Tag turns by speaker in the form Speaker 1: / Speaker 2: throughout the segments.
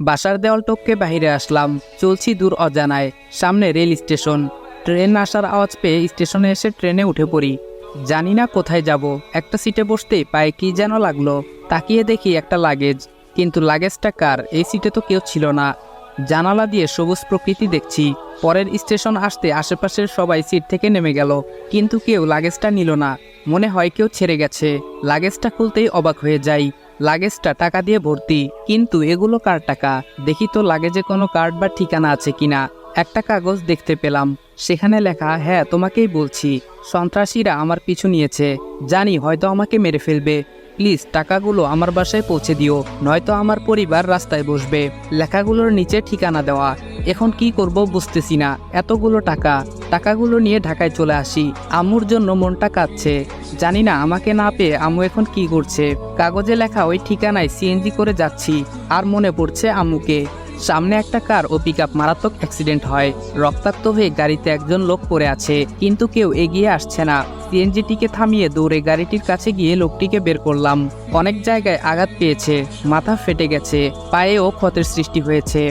Speaker 1: বাসার দেওয়াল টপকে বাইরে আসলাম। চলছি দূর অজানায়। সামনে রেল স্টেশন। ট্রেন আসার আওয়াজ পেয়ে স্টেশনে এসে ট্রেনে উঠে পড়ি। জানি না কোথায় যাব। একটা সিটে বসতেই পায়ে কি যেন লাগলো। তাকিয়ে দেখি একটা লাগেজ, কিন্তু লাগেজটা কার? এই সিটে তো কেউ ছিল না। জানালা দিয়ে সবুজ প্রকৃতি দেখছি। পরের স্টেশন আসতে আশেপাশের সবাই সিট থেকে নেমে গেল, কিন্তু কেউ লাগেজটা নিল না। মনে হয় কেউ ছেড়ে গেছে। লাগেজটা খুলতেই অবাক হয়ে যাই। লাগেজটা টাকা দিয়ে ভর্তি, কিন্তু এগুলো কার টাকা? দেখি তো লাগেজে কোনো কার্ড বা ঠিকানা আছে কিনা। একটা কাগজ দেখতে পেলাম, সেখানে লেখা, হ্যাঁ তোমাকেই বলছি, সন্ত্রাসীরা আমার পিছু নিয়েছে। জানি হয়তো আমাকে মেরে ফেলবে। প্লিজ টাকাগুলো আমার বাসায় পৌঁছে দিও, নয়তো আমার পরিবার রাস্তায় বসবে। লেখাগুলোর নিচে ঠিকানা দেওয়া। এখন কি করব বুঝতেছি না। এতগুলো টাকাগুলো নিয়ে ঢাকায় চলে আসি। আম্মুর জন্য মনটা কাঁদছে। জানি না আমাকে না পেয়ে আম্মু এখন কি করছে। কাগজে লেখা ওই ঠিকানায় সিএনজি করে যাচ্ছি, আর মনে পড়ছে আম্মুকে। সামনে একটা কার ও পিকআপ মারাত্মক অ্যাক্সিডেন্ট হয়। রক্তাক্ত হয়ে গাড়িতে একজন লোক পড়ে আছে, কিন্তু কেউ এগিয়ে আসছে না। সিএনজিটিকে থামিয়ে দৌড়ে গাড়িটির কাছে গিয়ে লোকটিকে বের করলাম। অনেক জায়গায় আঘাত পেয়েছে, মাথা ফেটে গেছে, পায়েও ক্ষতের সৃষ্টি হয়েছে,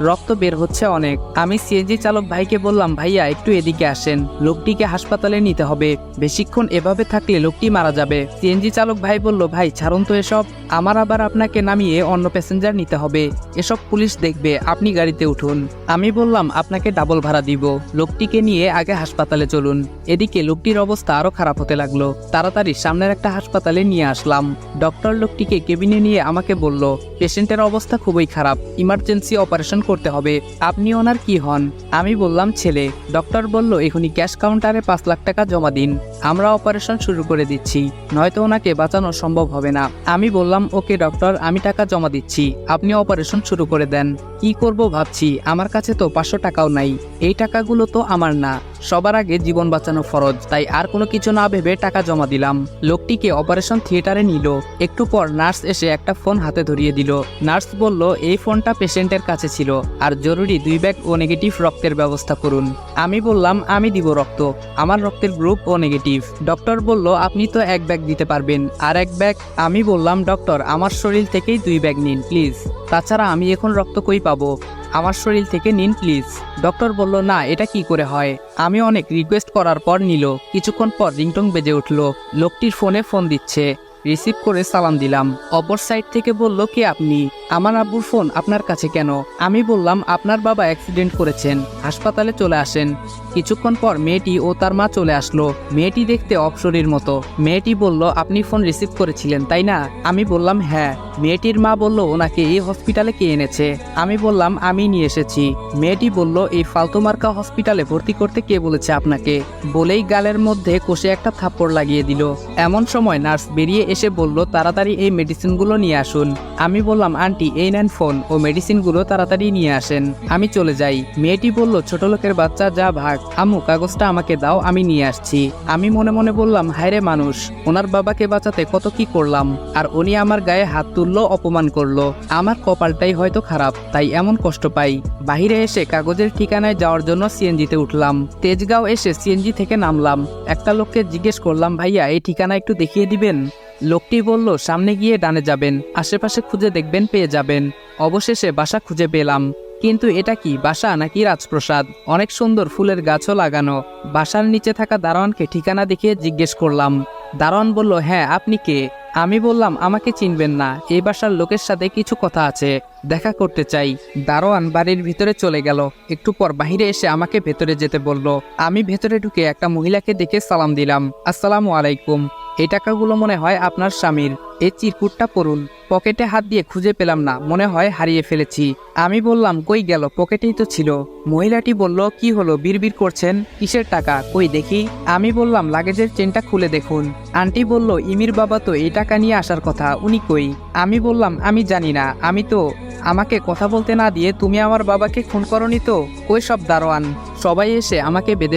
Speaker 1: রক্ত বের হচ্ছে অনেক। আমি সিএনজি চালক ভাইকে বললাম, ভাইয়া একটু এদিকে আসেন, লোকটিকে হাসপাতালে নিতে হবে। বেশিক্ষণ এভাবে থাকলে লোকটি মারা যাবে। সিএনজি চালক ভাই বলল, ভাই ছাড়ুন তো এসব, আমার আবার আপনাকে নামিয়ে অন্য প্যাসেঞ্জার নিতে হবে, এসব পুলিশ দেখবে, আপনি গাড়িতে উঠুন। আমি বললাম, আপনাকে ডাবল ভাড়া দিব, লোকটিকে নিয়ে আগে হাসপাতালে চলুন। এদিকে লোকটির অবস্থা আরো খারাপ হতে লাগলো। তাড়াতাড়ি সামনের একটা হাসপাতালে নিয়ে আসলাম। ডক্টর লোকটিকে কেবিনে নিয়ে আমাকে বলল, পেশেন্টের অবস্থা খুবই খারাপ, ইমার্জেন্সি অপারেশন করতে হবে। আপনি ওনার কি হন? আমি বললাম, ছেলে। ডক্টর বলল, এখনই ক্যাশ কাউন্টারে 5 লাখ টাকা জমা দিন, আমরা অপারেশন শুরু করে দিচ্ছি, নয়তো ওনাকে বাঁচানো সম্ভব হবে না। আমি বললাম, ওকে ডক্টর, আমি টাকা জমা দিচ্ছি, আপনি অপারেশন শুরু করে দেন। কি করব ভাবছি, আমার কাছে তো 500 টাকাও নাই। এই টাকাগুলো তো আমার না, সবার আগে জীবন বাঁচানো ফরজ, তাই আর কোনো কিছু না ভেবে টাকা জমা দিলাম। লোকটিকে অপারেশন থিয়েটারে নিল। একটু পর নার্স এসে একটা ফোন হাতে ধরিয়ে দিল। নার্স বলল, এই ফোনটা পেশেন্টের কাছে ছিল, আর জরুরি 2 ব্যাগ ও নেগেটিভ রক্তের ব্যবস্থা করুন। আমি বললাম, আমি দিব রক্ত, আমার রক্তের গ্রুপ ও নেগেটিভ। ডক্টর বলল, আপনি তো 1 ব্যাগ দিতে পারবেন, আর 1 ব্যাগ। আমি বললাম, ডক্টর আমার শরীর থেকেই 2 ব্যাগ নিন প্লিজ, তাছাড়া আমি এখন রক্ত কই পাবো, আমার শরীর থেকে নিন প্লিজ। ডক্টর বলল, না এটা কি করে হয়। আমি অনেক রিকোয়েস্ট করার পর নিল। কিছুক্ষণ পর রিংটং বেজে উঠল। লোকটির ফোনে ফোন দিচ্ছে, রিসিভ করে সালাম দিলাম। অপর সাইড থেকে বলল, কে আপনি? আমার আব্বুর ফোন আপনার কাছে কেন? আমি বললাম, আপনার বাবা অ্যাক্সিডেন্ট করেছেন, হাসপাতালে চলে আসেন। কিছুক্ষণ পর মেয়েটি ও তার মা চলে আসলো। মেয়েটি দেখতে অপসরীর মতো। মেয়েটি বলল, আপনি ফোন রিসিভ করেছিলেন তাই না? আমি বললাম, হ্যাঁ। মেয়েটির মা বলল, ওনাকে এই হসপিটালে কে এনেছে? আমি বললাম, আমি নিয়ে এসেছি। মেয়েটি বলল, এই ফালতু মার্কা হসপিটালে ভর্তি করতে কে বলেছে আপনাকে? বলেই গালের মধ্যে কষে একটা থাপ্পড় লাগিয়ে দিল। এমন সময় নার্স বেরিয়ে এসে বলল, তাড়াতাড়ি এই মেডিসিনগুলো নিয়ে আসুন। আমি বললাম, আন্টি এই নেন ফোন ও মেডিসিনগুলো তাড়াতাড়ি নিয়ে আসেন। আমি চলে যাই। মেয়েটি বলল, ছোট লোকের বাচ্চা, যা ভাগ। আম্মু কাগজটা আমাকে দাও, আমি নিয়ে আসছি। আমি মনে মনে বললাম, হায়রে মানুষ, ওনার বাবাকে বাঁচাতে কত কি করলাম, আর উনি আমার গায়ে হাত তুললো, অপমান করলো। আমার কপালটাই হয়তো খারাপ, তাই এমন কষ্ট পাই। বাহিরে এসে কাগজের ঠিকানায় যাওয়ার জন্য সিএনজিতে উঠলাম। তেজগাঁও এসে সিএনজি থেকে নামলাম। একটা লোককে জিজ্ঞেস করলাম, ভাইয়া এই ঠিকানা একটু দেখিয়ে দিবেন? লোকটি বলল, সামনে গিয়ে ডানে যাবেন, আশেপাশে খুঁজে দেখবেন, পেয়ে যাবেন। অবশেষে বাসা খুঁজে পেলাম। কিন্তু এটা কি বাসা নাকি রাজপ্রাসাদ? অনেক সুন্দর ফুলের গাছও লাগানো। বাসার নিচে থাকা দারোয়ানকে ঠিকানা দেখিয়ে জিজ্ঞেস করলাম। দারোয়ান বলল, হ্যাঁ আপনি কে? আমি বললাম, আমাকে চিনবেন না, এই বাসার লোকের সাথে কিছু কথা আছে, দেখা করতে চাই। দারোয়ান বাড়ির ভিতরে চলে গেল। একটু পর বাহিরে এসে আমাকে ভেতরে যেতে বলল। আমি ভেতরে ঢুকে একটা মহিলাকে দেখে সালাম দিলাম, আসসালামু আলাইকুম। এই টাকাগুলো মনে হয় আপনার স্বামীর, এই চিরকুটটা পড়ুন। পকেটে হাত দিয়ে খুঁজে পেলাম না, মনে হয় হারিয়ে ফেলেছি। আমি বললাম, কই গেল? পকেটেই তো ছিল। মহিলাটি বলল, কি হলো, বিড়বিড় করছেন, কিসের টাকা, কই দেখি। আমি বললাম, লাগেজের চেনটা খুলে দেখুন। আন্টি বলল, ইমির বাবা তো এই টাকা নিয়ে আসার কথা, উনি কই? আমি বললাম, আমি জানি না, আমাকে কথা বলতে না দিয়ে তুমি আমার বাবাকে খুন করনি তো? কই সব দারোয়ান? সবাই এসে আমাকে বেঁধে